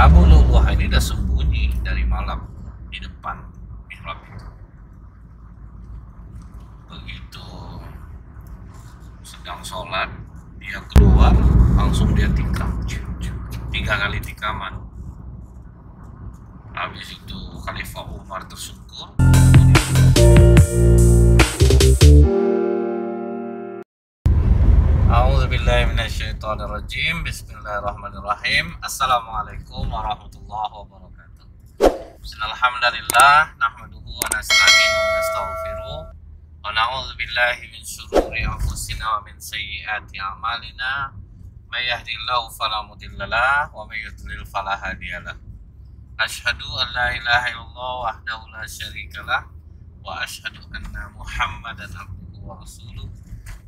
Abu Lu'lu'ah ini udah sembunyi dari malam di depan mihrab itu. Begitu sedang sholat, dia keluar, langsung dia tikam 3 kali tikaman. Habis itu Khalifah Umar tersungkur. A'udzubillahi minasyaitonirrajim. Bismillahirrahmanirrahim. Assalamualaikum warahmatullahi wabarakatuh. Bismillahirrahmanirrahim. Nahmaduhu wa nasta'inu wa nastaghfiruh. Wa na'udzubillahi min syururi anfusina wa min sayyiati a'malina. May yahdihillahu fala mudhillalah wa may yudlil fala hadiyalah. Asyhadu an la ilaha illallah wahdahu la syarikalah wa asyhadu anna Muhammadan abduhu wa rasuluh.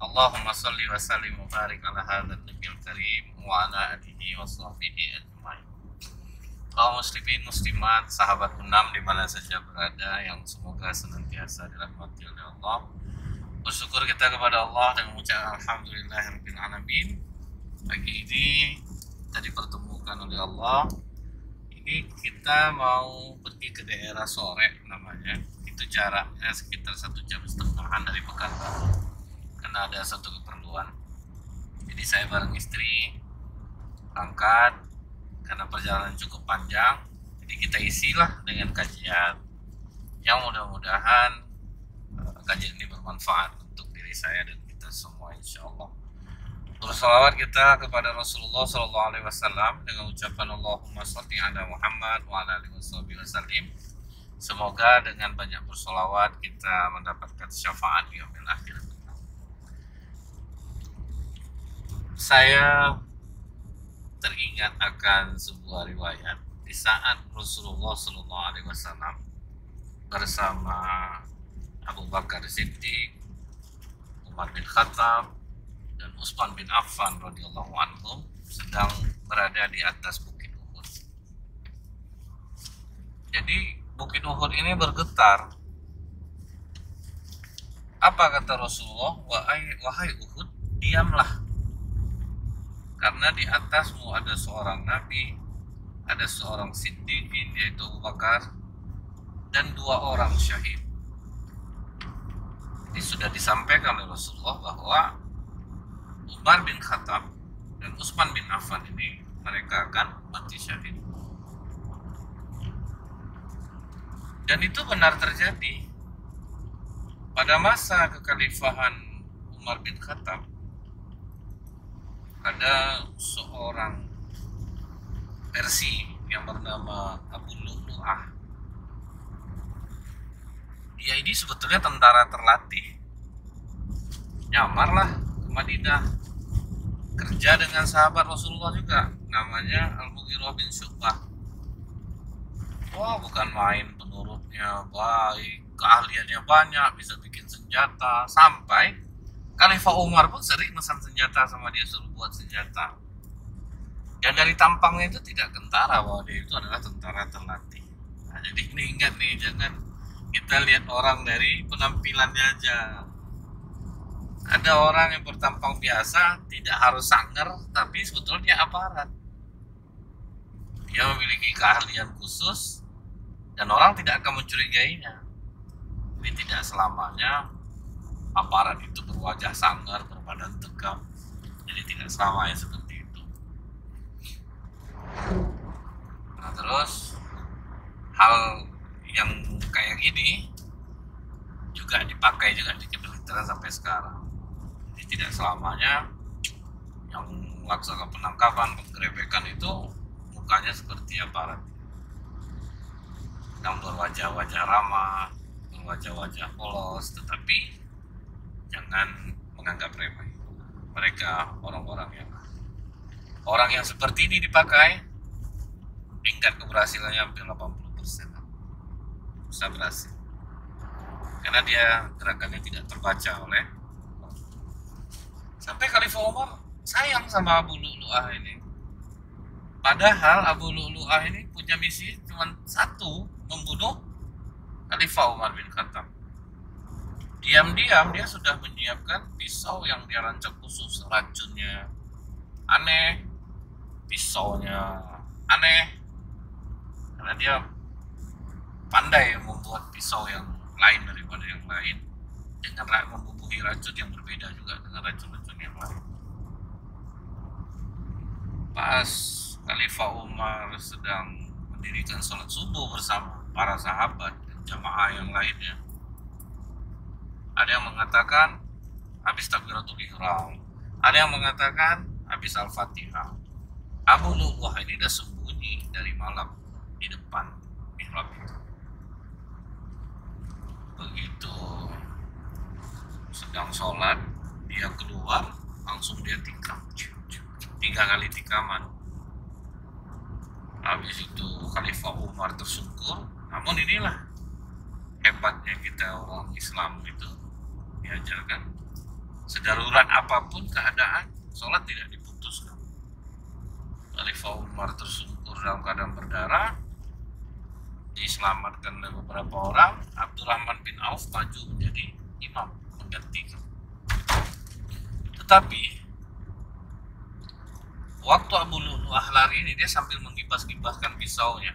Allahumma shalli wa sallim wa barik ala hadzal nabiyil karim wa ala alihi wa sahbihi ajmain. Kaum muslimin muslimat, sahabat Unam di mana saja berada, yang semoga senantiasa dirahmati oleh Allah. Bersyukur kita kepada Allah dan mengucapkan alhamdulillahirabbil alamin. Pagi ini kita dipertemukan oleh Allah. Ini kita mau pergi ke daerah Sore namanya. Itu jaraknya sekitar 1,5 jam dari Pekanbaru. Karena ada satu keperluan, jadi saya bareng istri angkat karena perjalanan cukup panjang. Jadi kita isilah dengan kajian yang mudah-mudahan kajian ini bermanfaat untuk diri saya dan kita semua, insya Allah. Bersalawat kita kepada Rasulullah SAW dengan ucapan Allahumma sholli ala Muhammad wa ala alihi wasallim. Semoga dengan banyak bersalawat kita mendapatkan syafaat di yaumil akhir. Saya teringat akan sebuah riwayat di saat Rasulullah SAW bersama Abu Bakar Siddiq, Umar bin Khattab, dan Utsman bin Affan radhiyallahu anhum sedang berada di atas Bukit Uhud. Jadi Bukit Uhud ini bergetar. Apa kata Rasulullah? Wahai Uhud, diamlah. Karena di atasmu ada seorang nabi, ada seorang siddiqin yaitu Abu Bakar, dan 2 orang syahid. Jadi sudah disampaikan oleh Rasulullah bahwa Umar bin Khattab dan Utsman bin Affan ini mereka akan mati syahid. Dan itu benar terjadi. Pada masa kekhalifahan Umar bin Khattab, ada seorang Persi yang bernama Abu Lu'lu'ah. Dia ini sebetulnya tentara terlatih. Nyamarlah ke Madinah, kerja dengan sahabat Rasulullah juga, namanya Al-Mughirah bin Syu'bah. Wah, bukan main, penurutnya baik, keahliannya banyak, bisa bikin senjata, sampai Khalifah Umar pun sering pesan senjata sama dia, suruh buat senjata. Dan dari tampangnya itu tidak kentara bahwa dia itu adalah tentara terlatih. Nah, jadi ini ingat nih, jangan kita lihat orang dari penampilannya aja. Ada orang yang bertampang biasa, tidak harus sangar, tapi sebetulnya dia aparat. Dia memiliki keahlian khusus dan orang tidak akan mencurigainya. Jadi tidak selamanya aparat itu berwajah sangar, berbadan tegap. Jadi tidak selamanya seperti itu. Nah, terus hal yang kayak gini juga dipakai juga di kemiliteran sampai sekarang. Jadi tidak selamanya yang melaksanakan penangkapan, penggerebekan itu mukanya seperti aparat. Yang berwajah-wajah ramah, berwajah-wajah polos, tetapi jangan menganggap remeh. Mereka orang yang seperti ini dipakai, tingkat keberhasilannya hampir 80%. Bisa berhasil. Karena dia gerakannya tidak terbaca oleh. Sampai Khalifah Umar sayang sama Abu Lu'lu'ah ini. Padahal Abu Lu'lu'ah ini punya misi cuma satu, membunuh Khalifah Umar bin Khattab. Diam-diam dia sudah menyiapkan pisau yang dia rancang khusus, racunnya aneh, pisaunya aneh, karena dia pandai membuat pisau yang lain daripada yang lain dengan membubuhi racun yang berbeda juga dengan racun-racun yang lain. Pas Khalifah Umar sedang mendirikan sholat subuh bersama para sahabat dan jamaah yang lainnya, ada yang mengatakan habis takbiratul ihram, ada yang mengatakan habis al-fatihah. Abu Lu'lu'ah ini sudah sembunyi dari malam di depan mihrab itu. Begitu sedang sholat, dia keluar, langsung dia tikam 3 kali tikaman. Habis itu Khalifah Umar tersungkur. Namun inilah hebatnya kita orang Islam itu, diajarkan sedarurat apapun keadaan, sholat tidak diputuskan. Khalifah Umar tersungkur dalam keadaan berdarah, diselamatkan oleh beberapa orang. Abdurrahman bin Auf maju menjadi imam menggantikan. Tetapi waktu Abu Lu'lu'ah lari ini, dia sambil mengibas-ibaskan pisaunya.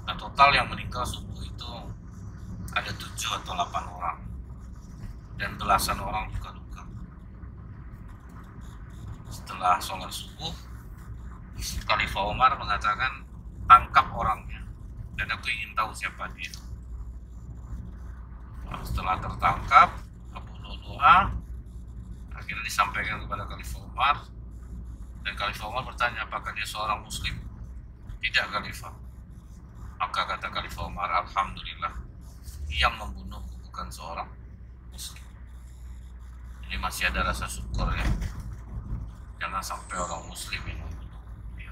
Nah, total yang meninggal subuh itu ada 7 atau 8 orang dan belasan orang luka-luka. Setelah sholat subuh, Khalifah Umar mengatakan, tangkap orangnya dan aku ingin tahu siapa dia. Nah, setelah tertangkap, Abu Lu'lu'ah akhirnya disampaikan kepada Khalifah Umar, dan Khalifah Umar bertanya, apakah dia seorang muslim? Tidak, Khalifah. Maka kata Khalifah Umar, alhamdulillah, yang membunuh bukan seorang muslim. Jadi masih ada rasa syukur ya, jangan sampai orang muslim yang membunuh dia.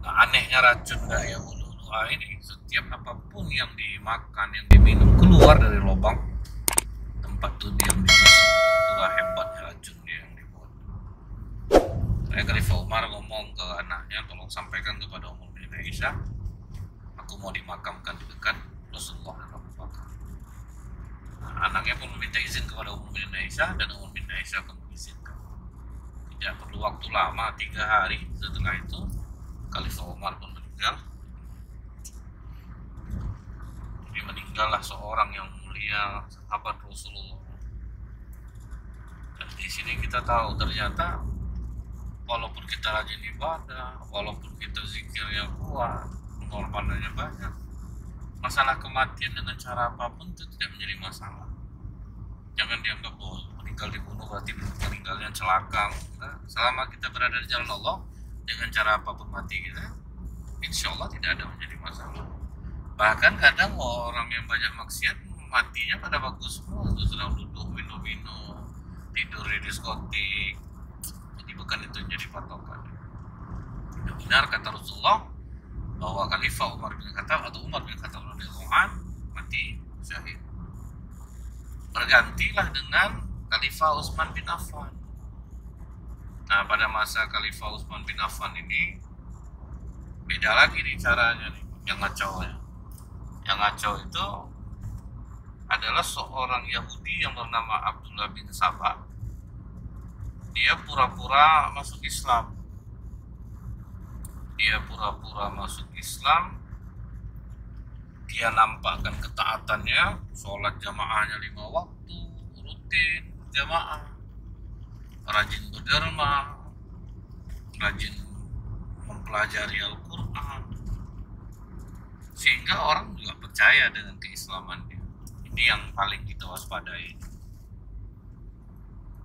Nah, anehnya racun dari Abu Lu'lu'ah ini, setiap apapun yang dimakan, yang diminum, keluar dari lubang tempat itu diam ditusuk. Itulah hebatnya racun dia yang dibuat. Saya Khalifah Umar ngomong ke anaknya, tolong sampaikan kepada Ummul Mukminin Aisyah, aku mau dimakamkan di dekat Rasulullah dan Abu Bakar. Nah, anaknya pun meminta izin kepada Ummul Mukminin Aisyah, dan Ummul Mukminin Aisyah pun mengizinkan. Tidak perlu waktu lama, 3 hari setelah itu Khalifah Umar pun meninggal. Jadi meninggallah seorang yang mulia, sahabat Rasulullah. Dan di sini kita tahu ternyata walaupun kita rajin ibadah, walaupun kita zikirnya kuat, pengorbanannya banyak, masalah kematian dengan cara apapun itu tidak menjadi masalah. Jangan dianggap bahwa meninggal dibunuh berarti meninggalnya celaka. Selama kita berada di jalan Allah dengan cara apapun mati kita, insya Allah tidak ada menjadi masalah. Bahkan kadang orang yang banyak maksiat matinya pada bagus semua, sedang duduk minum-minum, tidur di diskotik. Jadi bukan itu jadi patokan. Benar kata Rasulullah bahwa Khalifah Umar bin Khattab atau Umar bin Khattab radhiyallahu anhu mati syahid. Bergantilah dengan Khalifah Utsman bin Affan. Nah, pada masa Khalifah Utsman bin Affan ini beda lagi nih caranya nih, yang ngacau ya. Yang ngacau itu adalah seorang Yahudi yang bernama Abdullah bin Sabah. Dia pura-pura masuk Islam. Dia nampakkan ketaatannya, sholat jamaahnya 5 waktu, rutin, jamaah, rajin berderma, rajin mempelajari Al-Quran, sehingga orang juga percaya dengan keislamannya. Ini yang paling kita waspadai.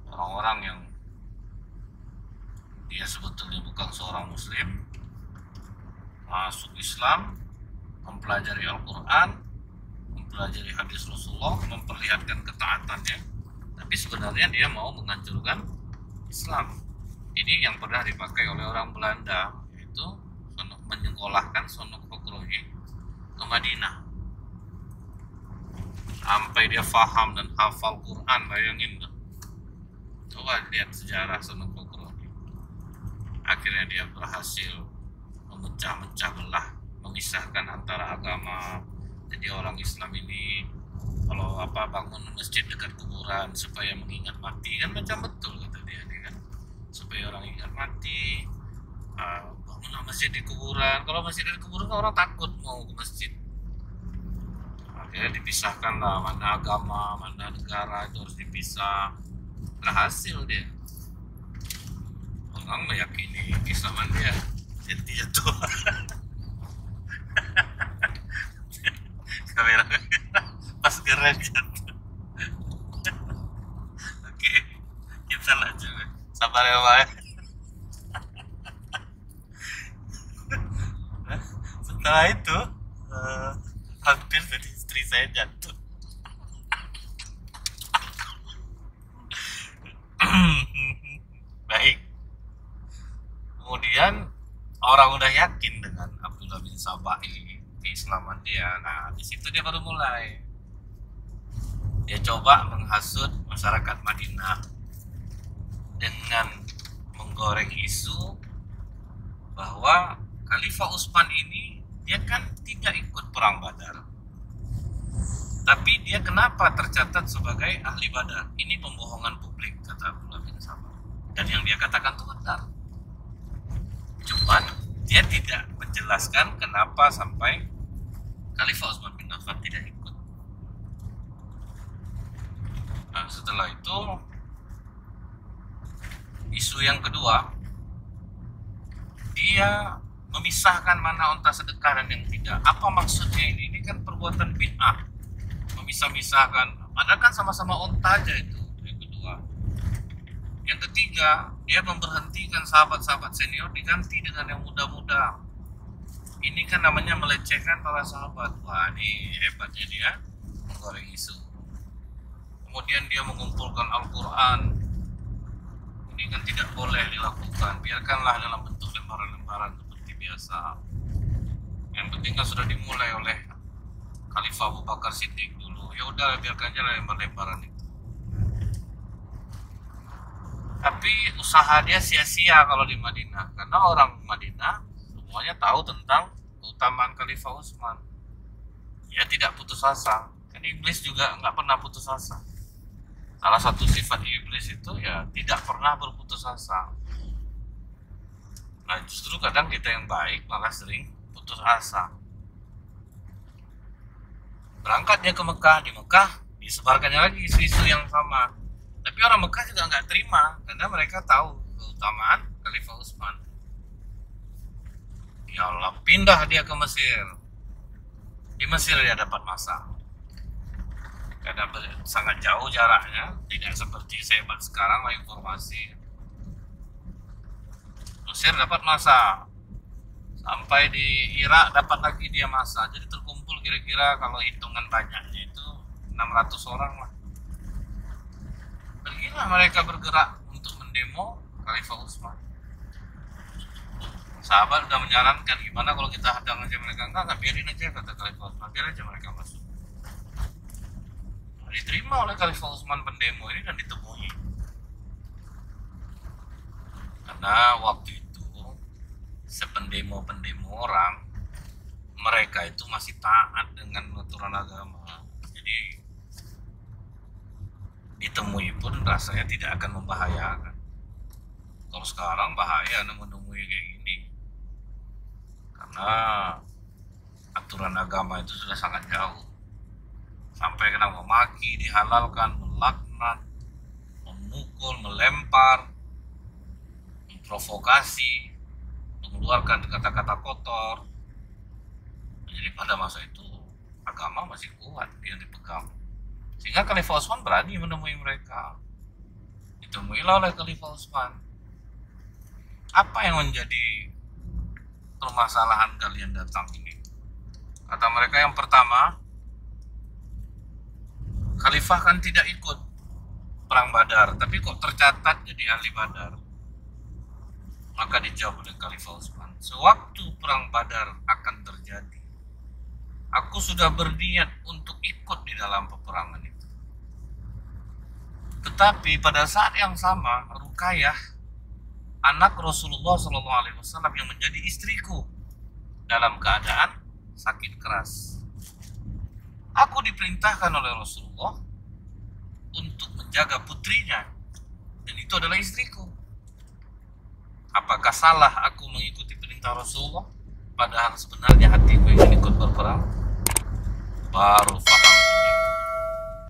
Orang-orang yang dia sebetulnya bukan seorang muslim, masuk Islam, mempelajari Al-Quran, mempelajari hadis Rasulullah, memperlihatkan ketaatannya, tapi sebenarnya dia mau menghancurkan Islam. Ini yang pernah dipakai oleh orang Belanda, yaitu menyekolahkan Sonok Fokrohi ke Madinah. Sampai dia faham dan hafal Quran, bayangin tuh. Coba lihat sejarah Sonok Fokrohi. Akhirnya dia berhasil memecah belah, memisahkan antara agama. Jadi orang Islam ini kalau bangun masjid dekat kuburan supaya mengingat mati, kan macam betul kata dia kan, supaya orang ingat mati. Bangunlah masjid di kuburan. Kalau masjid di kuburan kan orang takut mau ke masjid. Akhirnya dipisahkan lah, mana agama, mana negara itu harus dipisah. Berhasil dia. Orang meyakini keislaman dia, jadi jatuh. Kamera pas keren jatuh. Oke, kita lanjut. Sabar ya Pak. Setelah itu hampir jadi istri saya jatuh. Baik. Kemudian orang udah yakin dengan Abdullah bin Sabah ini keislaman dia. Nah, di situ dia baru mulai. Dia coba menghasut masyarakat Madinah dengan menggoreng isu bahwa Khalifah Utsman ini dia kan tidak ikut perang Badar. Tapi dia kenapa tercatat sebagai ahli Badar? Ini pembohongan publik, kata Abdullah bin Sabah. Dan yang dia katakan itu benar. Cuman dia tidak menjelaskan kenapa sampai Khalifah Utsman bin Affan tidak ikut. Nah, setelah itu isu yang kedua, dia memisahkan mana unta sedekah dan yang tidak. Apa maksudnya ini? Ini kan perbuatan bid'ah. Memisah-misahkan. Padahal kan sama-sama unta aja itu. Yang kedua. Yang ketiga, dia memberhentikan sahabat-sahabat senior diganti dengan yang muda-muda. Ini kan namanya melecehkan para sahabat. Wah, ini hebatnya dia menggoreng isu. Kemudian dia mengumpulkan Al-Quran. Ini kan tidak boleh dilakukan. Biarkanlah dalam bentuk lembaran-lembaran seperti biasa. Yang penting kan sudah dimulai oleh Khalifah Abu Bakar Siddiq dulu. Ya udah, biarkan aja lembar-lembaran itu. Tapi usaha dia sia-sia kalau di Madinah, karena orang Madinah semuanya tahu tentang keutamaan Khalifah Utsman. Ya tidak putus asa. Kan iblis juga nggak pernah putus asa. Salah satu sifat iblis itu ya tidak pernah berputus asa. Nah, justru kadang kita yang baik malah sering putus asa. Berangkatnya ke Mekah, di Mekah disebarkannya lagi isu-isu yang sama. Tapi orang Mekah juga nggak terima karena mereka tahu keutamaan Khalifah Utsman. Ya Allah, pindah dia ke Mesir. Di Mesir dia dapat masa. Karena sangat jauh jaraknya, tidak seperti sehebat sekarang lah informasi. Mesir dapat masa. Sampai di Irak dapat lagi dia masa. Jadi terkumpul kira-kira kalau hitungan banyaknya itu 600 orang lah. Pergilah mereka bergerak untuk mendemo Khalifah Utsman. Sahabat udah menyarankan gimana kalau kita hadang aja mereka. Enggak, biarin aja, kata Khalifah Utsman, biar aja mereka masuk. Nah, diterima oleh Khalifah Utsman pendemo ini dan ditemui. Karena waktu itu sependemo-pendemo orang, mereka itu masih taat dengan aturan agama. Jadi ditemui pun rasanya tidak akan membahayakan. Kalau sekarang bahaya menemui kayak gini, karena aturan agama itu sudah sangat jauh. Sampai kena memaki, dihalalkan, melaknat, memukul, melempar, memprovokasi, mengeluarkan kata-kata kotor. Jadi pada masa itu agama masih kuat yang dipegang. Sehingga Khalifah Utsman berani menemui mereka. Ditemuilah oleh Khalifah Utsman. Apa yang menjadi permasalahan kalian datang ini? Kata mereka yang pertama, Khalifah kan tidak ikut perang Badar, tapi kok tercatat jadi ahli Badar. Maka dijawab oleh Khalifah Utsman, sewaktu perang Badar akan terjadi, aku sudah berniat untuk ikut di dalam peperangan itu. Tetapi pada saat yang sama, Ruqayyah, anak Rasulullah SAW yang menjadi istriku, dalam keadaan sakit keras. Aku diperintahkan oleh Rasulullah untuk menjaga putrinya, dan itu adalah istriku. Apakah salah aku mengikuti perintah cinta Rasulullah, padahal sebenarnya hatiku ingin ikut berperang. Baru paham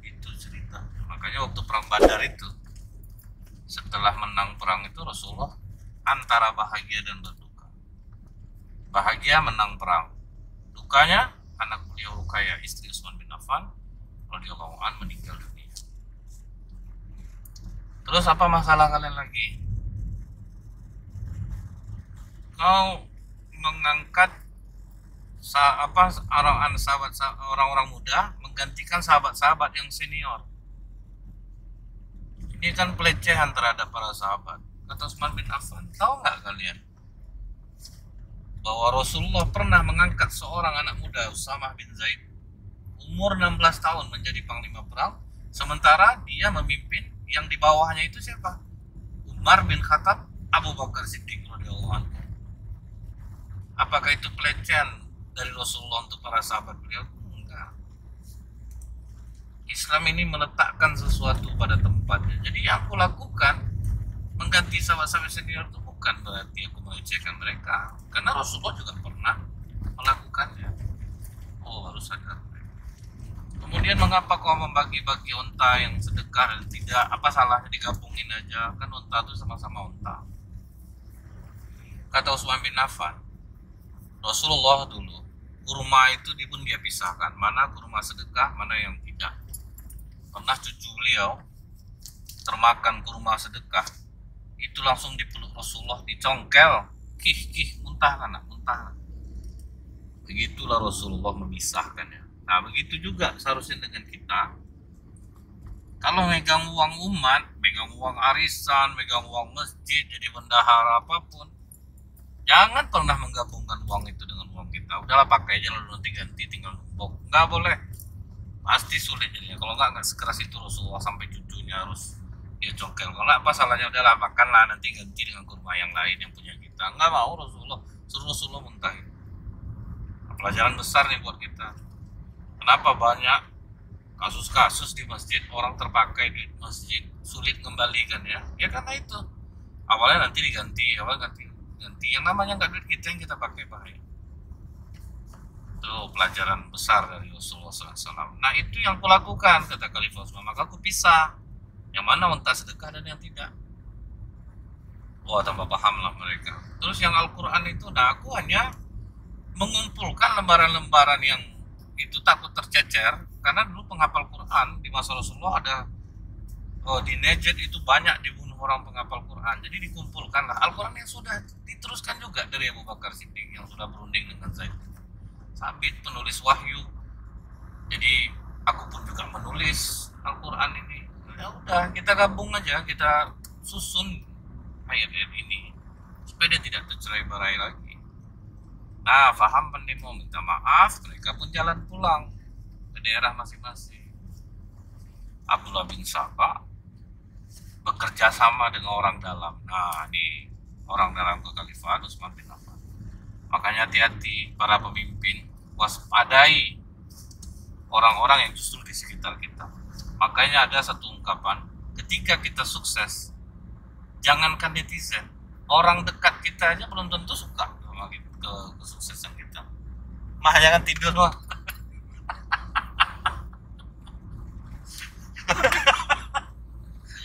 itu cerita. Makanya waktu perang Badar itu, setelah menang perang itu Rasulullah antara bahagia dan berduka. Bahagia menang perang, dukanya anak beliau Ruqayyah istri Utsman bin Affan radhiyallahu anhu meninggal dunia. Terus apa masalah kalian lagi? Kau mengangkat orang-orang muda menggantikan sahabat-sahabat yang senior. Ini kan pelecehan terhadap para sahabat. Kata Utsman bin Affan, tahu nggak kalian bahwa Rasulullah pernah mengangkat seorang anak muda, Usamah bin Zaid, umur 16 tahun menjadi panglima perang, sementara dia memimpin yang di bawahnya itu siapa? Umar bin Khattab, Abu Bakar Siddiq radhiyallahu anhu. Apakah itu pelecehan dari Rasulullah untuk para sahabat beliau? Enggak. Islam ini meletakkan sesuatu pada tempatnya. Jadi yang aku lakukan mengganti sahabat-sahabat senior itu bukan berarti aku melecehkan mereka, karena Rasulullah juga pernah melakukannya. Oh, harus sadar. Kemudian mengapa kau membagi-bagi unta yang sedekah dan tidak? Apa salahnya digabungin aja? Kan unta itu sama-sama unta. Kata Utsman bin Affan, Rasulullah dulu kurma itu pun dia pisahkan, mana kurma sedekah, mana yang tidak. Pernah cucu beliau termakan kurma sedekah, itu langsung dipeluk Rasulullah, dicongkel, kih, muntah anak, muntah. Begitulah Rasulullah memisahkannya. Nah, begitu juga seharusnya dengan kita. Kalau megang uang umat, megang uang arisan, megang uang masjid, jadi bendahara apapun, jangan pernah menggabungkan uang itu dengan uang kita. Udahlah pakai aja, lalu nanti ganti, tinggal numpuk. Nggak boleh. Pasti sulit jadinya. Kalau nggak sekeras itu Rasulullah sampai cucunya harus dia congkel. Kalau nggak, apa salahnya, udahlah makanlah, nanti ganti dengan kurma yang lain yang punya kita. Nggak mau Rasulullah, suruh Rasulullah muntahin. Pelajaran besar nih buat kita. Kenapa banyak kasus-kasus di masjid, orang terpakai di masjid sulit kembalikan ya? Ya karena itu. Awalnya nanti diganti, ganti. Yang namanya nggak duit kita yang kita pakai bahaya. Itu pelajaran besar dari Rasulullah SAW. Nah, itu yang kulakukan, kata Khalifah Utsman. Maka aku pisah yang mana unta sedekah dan yang tidak. Wah, tambah pahamlah mereka. Terus yang Al-Quran itu, nah aku hanya mengumpulkan lembaran-lembaran yang itu takut tercecer, karena dulu penghafal Quran di masa Rasulullah ada di Najd itu banyak dibunuh orang penghafal Quran. Jadi dikumpulkanlah Al-Quran yang sudah diteruskan juga dari Abu Bakar Siddiq yang sudah berunding dengan Zaid Sabit, penulis wahyu. Jadi aku pun juga menulis Al-Quran ini. Ya udah, kita gabung aja, kita susun ayat-ayat ini supaya dia tidak tercerai-berai lagi. Nah, faham pendemo, minta maaf, mereka pun jalan pulang ke daerah masing-masing. Abdullah bin Sabah bekerja sama dengan orang dalam. Nah, ini orang dalam kekhalifahan Utsman bin Affan. Makanya hati-hati para pemimpin, waspadai orang-orang yang justru di sekitar kita. Makanya ada satu ungkapan, ketika kita sukses, jangankan netizen, orang dekat kita aja belum tentu suka sama kesuksesan kita. Mah jangan tidur mah.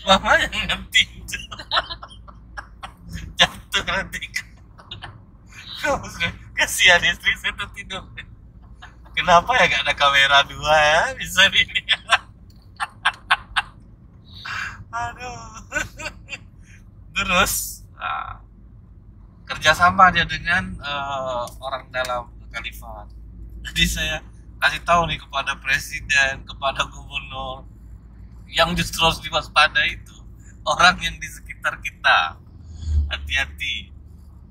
Mama jangan tidur. Jatuh nanti. Kasihan istri saya tuh tidur. Kenapa ya gak ada kamera dua ya? Bisa ini. Aduh. Terus kerjasama dia dengan orang dalam kekhalifahan. Jadi saya kasih tahu nih kepada presiden, kepada gubernur, yang justru harus diwaspadai itu orang yang di sekitar kita. Hati-hati.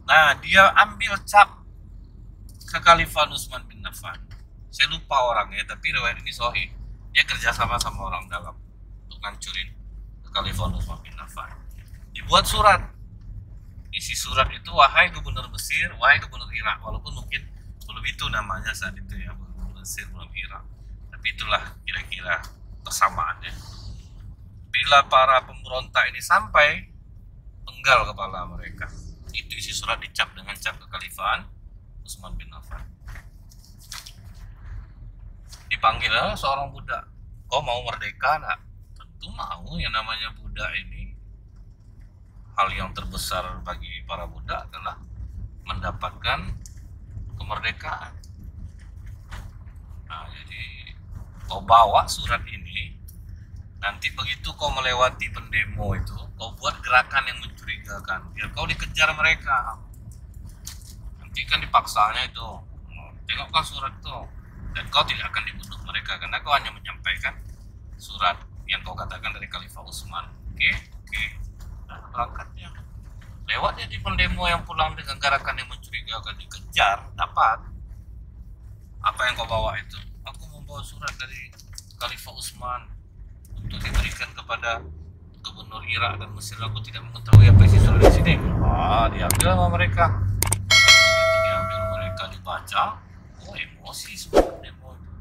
Nah, dia ambil cap kekhalifahan Utsman bin Affan. Saya lupa orangnya, tapi riwayat ini sahih. Dia kerjasama sama orang dalam untuk ngancurin kekhalifahan Utsman bin Affan. Dibuat surat. Isi surat itu, wahai gubernur Mesir, wahai gubernur Irak. Walaupun mungkin belum itu namanya saat itu ya, gubernur Mesir belum Irak. Tapi itulah kira-kira persamaannya. Bila para pemberontak ini sampai, penggal kepala mereka. Itu isi surat dicap dengan cap kekhalifahan Utsman bin Affan. Dipanggil seorang budak, kau mau merdeka nak? Tentu mau. Yang namanya budak ini, hal yang terbesar bagi para budak adalah mendapatkan kemerdekaan. Nah, jadi kau bawa surat ini, nanti begitu kau melewati pendemo itu, kau buat gerakan yang mencurigakan, biar kau dikejar mereka. Nanti kan dipaksanya itu, tengokkan surat itu, dan kau tidak akan dibunuh mereka karena kau hanya menyampaikan surat yang kau katakan dari Khalifah Utsman. Oke. Nah, berangkatnya lewat jadi pendemo yang pulang dengan gerakan yang mencurigakan, dikejar, dapat. Apa yang kau bawa itu? Aku membawa surat dari Khalifah Utsman untuk diberikan kepada gubernur Irak dan Mesir. Aku tidak mengetahui apa isi surat di sini. Diambil sama mereka. Itu diambil mereka, dibaca. Emosi semua demo itu.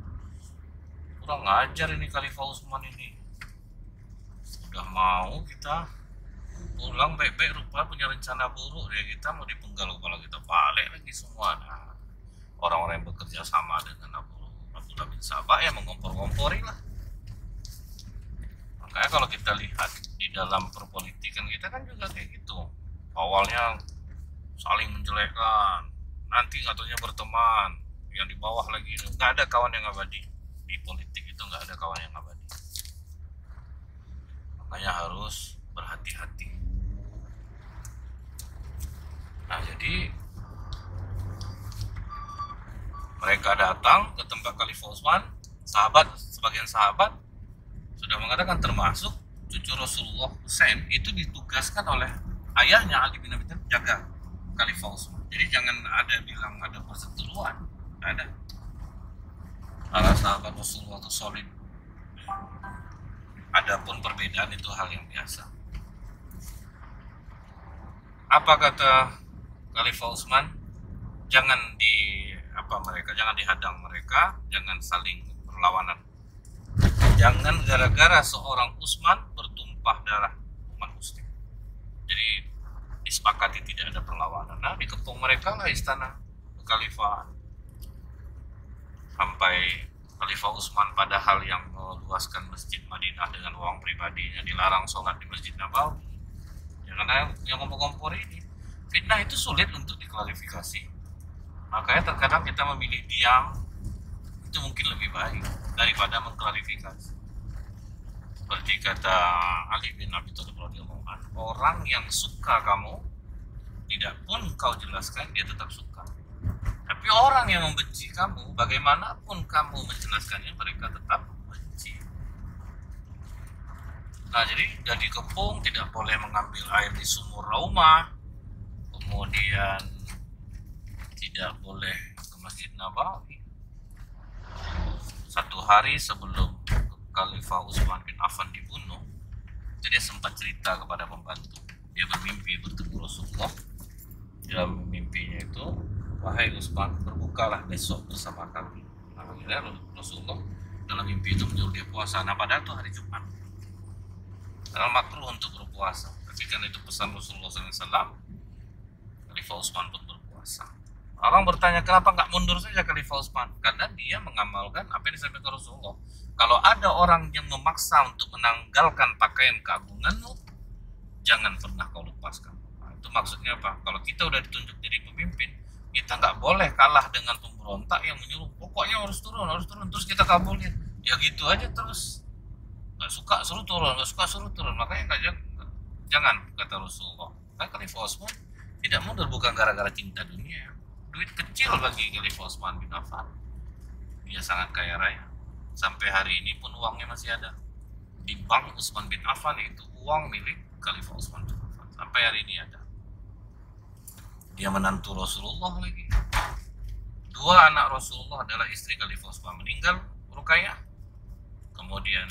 Kurang ajar ini Khalifah Utsman ini. Udah mau kita pulang baik-baik, rupa punya rencana buruk ya, kita mau dipenggal kepala kita, balik lagi semua. Nah, orang-orang yang bekerja sama dengan Abdullah bin Sabah ya mengompor-ngompori lah. Makanya kalau kita lihat di dalam perpolitikan kita kan juga kayak gitu. Awalnya saling menjelekkan, nanti katanya berteman, yang di bawah lagi nggak ada kawan yang abadi. Di politik itu nggak ada kawan yang abadi. Makanya harus berhati-hati. Nah, jadi mereka datang ke tempat Khalifah Utsman, sebagian sahabat sudah mengatakan, termasuk cucu Rasulullah Husain itu ditugaskan oleh ayahnya Ali bin Abi Thalib jaga Khalifah Utsman. Jadi jangan ada bilang ada perseteruan, ada. Para sahabat Rasulullah itu solid. Adapun perbedaan itu hal yang biasa. Apa kata Khalifah Utsman? Jangan jangan dihadang mereka, jangan saling berlawanan. Jangan gara-gara seorang Utsman bertumpah darah umat muslim. Jadi disepakati tidak ada perlawanan. Nah, dikepung mereka lah istana kekhalifahan. Sampai Khalifah Utsman padahal yang meluaskan Masjid Madinah dengan uang pribadinya, dilarang sholat di Masjid Nabawi. Ya, karena yang kompor-kompor ini, fitnah itu sulit untuk diklarifikasi. Makanya terkadang kita memilih diam, itu mungkin lebih baik daripada mengklarifikasi. Seperti kata Ali bin Abi Thalib radhiyallahu anhu, orang yang suka kamu, tidak pun kau jelaskan, dia tetap suka. Tapi orang yang membenci kamu, bagaimanapun kamu menjelaskannya, mereka tetap benci. Nah, jadi udah dikepung, tidak boleh mengambil air di sumur Raumah, kemudian tidak boleh ke Masjid Nabawi. Satu hari sebelum Khalifah Utsman bin Affan dibunuh, itu dia sempat cerita kepada pembantu. Dia bermimpi bertemu Rasulullah. Dalam mimpinya itu, wahai Utsman, berbukalah besok bersama kami. Nah, akhirnya Rasulullah dalam mimpi itu menyuruh dia puasa. Nah, padahal itu hari Jumat. Karena makruh untuk berpuasa. Tapi karena itu pesan Rasulullah SAW, Khalifah Utsman pun berpuasa. Orang bertanya, kenapa nggak mundur saja Khalifah Utsman? Karena dia mengamalkan apa yang disampaikan Rasulullah. Kalau ada orang yang memaksa untuk menanggalkan pakaian keagunganmu, jangan pernah kau lepaskan. Nah, itu maksudnya apa? Kalau kita udah ditunjuk jadi pemimpin, kita nggak boleh kalah dengan pemberontak yang menyuruh pokoknya harus turun, terus kita kabulin. Ya gitu aja terus. Nggak suka suruh turun, nggak suka suruh turun. Makanya jangan, kata Rasulullah. Nah, Khalifah Utsman tidak mundur bukan gara-gara cinta dunia. Duit kecil bagi Khalifah Utsman bin Affan. Dia sangat kaya raya. Sampai hari ini pun uangnya masih ada. Di bank Utsman bin Affan itu uang milik Khalifah Utsman bin Affan. Sampai hari ini ada. Dia menantu Rasulullah lagi. Dua anak Rasulullah adalah istri Khalifah Utsman meninggal, Ruqayyah. Kemudian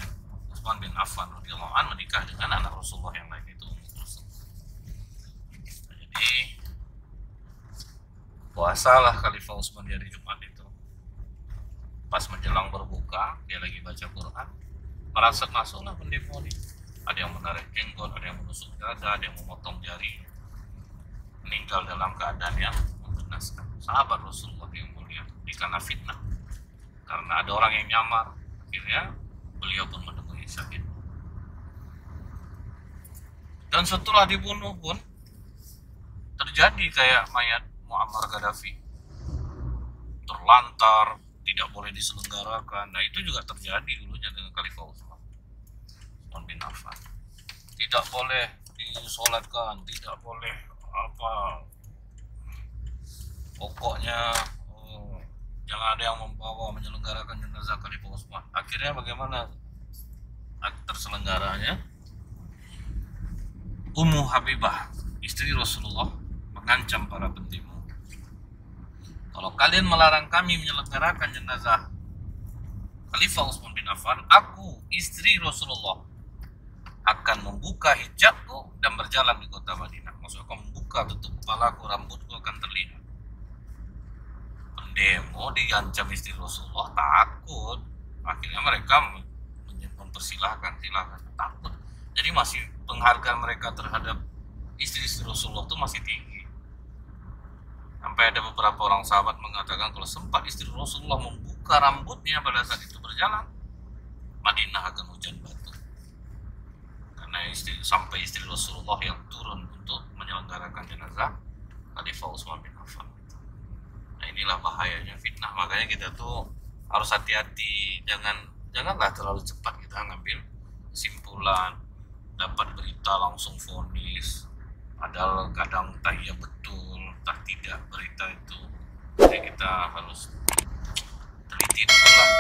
Utsman bin Affan radhiyallahu anhu menikah dengan anak Rasulullah yang lain itu Ummu Kulsum. Jadi puasalah Khalifah Utsman di hari Jumat itu. Pas menjelang berbuka, dia lagi baca Quran. Merasa masuklah pendemo ini. Ada yang menarik jenggot, ada yang menusuk dada, ada yang memotong jari. meninggal dalam keadaan yang mengenaskan. Sahabat Rasulullah yang mulia dikena fitnah karena ada orang yang nyamar, akhirnya beliau pun menemui syahid. Dan setelah dibunuh pun terjadi kayak mayat Muammar Gaddafi, terlantar, tidak boleh diselenggarakan. Nah itu juga terjadi dulunya dengan Khalifah Utsman bin Affan. Tidak boleh disolatkan, tidak boleh apa, pokoknya jangan ada yang membawa menyelenggarakan jenazah Khalifah Utsman. Akhirnya bagaimana terselenggaranya? Ummu Habibah, istri Rasulullah, mengancam para pendemo, kalau kalian melarang kami menyelenggarakan jenazah Khalifah Utsman bin Affan, aku, istri Rasulullah, akan membuka hijabku dan berjalan di kota Madinah. Maksudnya aku membuka, tutup kepalaku, rambutku akan terlihat. Pendemo diancam istri Rasulullah, takut. Akhirnya mereka mempersilahkan, silakan, takut. Jadi masih penghargaan mereka terhadap istri-istri Rasulullah itu masih tinggi. Sampai ada beberapa orang sahabat mengatakan kalau sempat istri Rasulullah membuka rambutnya pada saat itu berjalan, Madinah akan hujan batu. Karena sampai istri Rasulullah yang turun untuk menyelenggarakan jenazah Khalifah Utsman bin Affan. Nah inilah bahayanya fitnah. Makanya kita tuh harus hati-hati, janganlah terlalu cepat kita ngambil kesimpulan, dapat berita langsung vonis, padahal kadang entah iya betul, entah tidak berita itu. Jadi kita harus teliti dulu lah,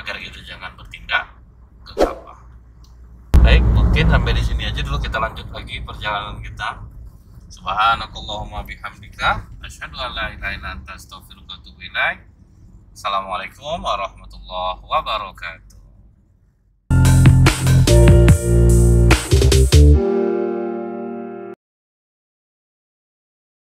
agar kita jangan bertindak gegabah. Baik, mungkin sampai di sini aja dulu, kita lanjut lagi perjalanan kita. Subhanakallahumma bihamdika, asyhadu an la ilaha illa anta, astaghfiruka wa atubu ilaik. Assalamualaikum warahmatullahi wabarakatuh.